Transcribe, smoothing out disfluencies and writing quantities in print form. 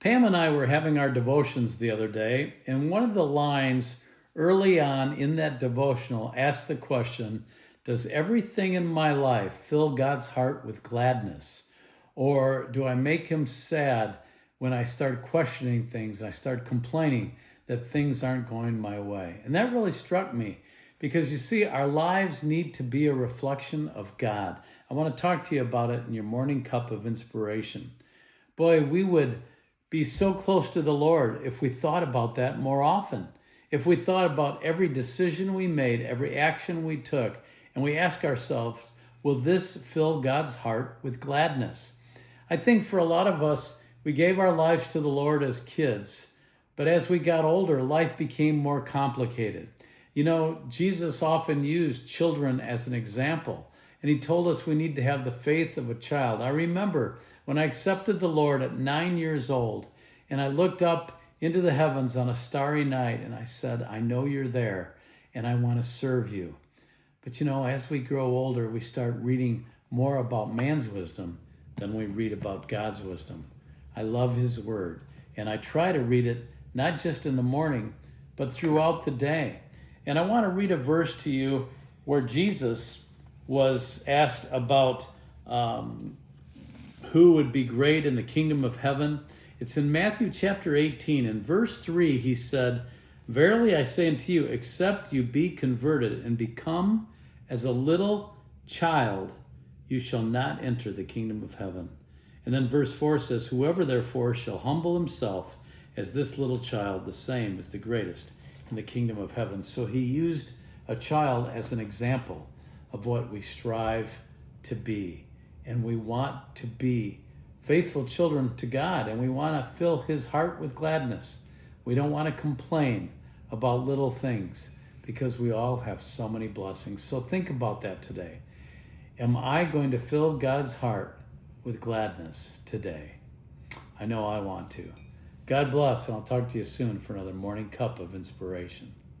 Pam and I were having our devotions the other day, and one of the lines early on in that devotional asked the question, does everything in my life fill God's heart with gladness? Or do I make him sad when I start questioning things, I start complaining that things aren't going my way? And that really struck me because you see, our lives need to be a reflection of God. I want to talk to you about it in your morning cup of inspiration. Boy, we would be so close to the Lord if we thought about that more often. If we thought about every decision we made, every action we took, and we ask ourselves, will this fill God's heart with gladness? I think for a lot of us, we gave our lives to the Lord as kids, but as we got older, life became more complicated. You know, Jesus often used children as an example, and he told us we need to have the faith of a child. I remember when I accepted the Lord at 9 years old, and I looked up into the heavens on a starry night, and I said, I know you're there, and I want to serve you. But you know, as we grow older, we start reading more about man's wisdom than we read about God's wisdom. I love his word, and I try to read it not just in the morning, but throughout the day. And I want to read a verse to you where Jesus was asked about who would be great in the kingdom of heaven. It's in Matthew chapter 18. In verse 3, he said, verily I say unto you, except you be converted and become as a little child, you shall not enter the kingdom of heaven. And then verse 4 says, whoever therefore shall humble himself as this little child, the same is the greatest in the kingdom of heaven. So he used a child as an example of what we strive to be. And we want to be faithful children to God, and we want to fill his heart with gladness. We don't want to complain about little things because we all have so many blessings. So think about that today. Am I going to fill God's heart with gladness today? I know I want to. God bless, and I'll talk to you soon for another morning cup of inspiration.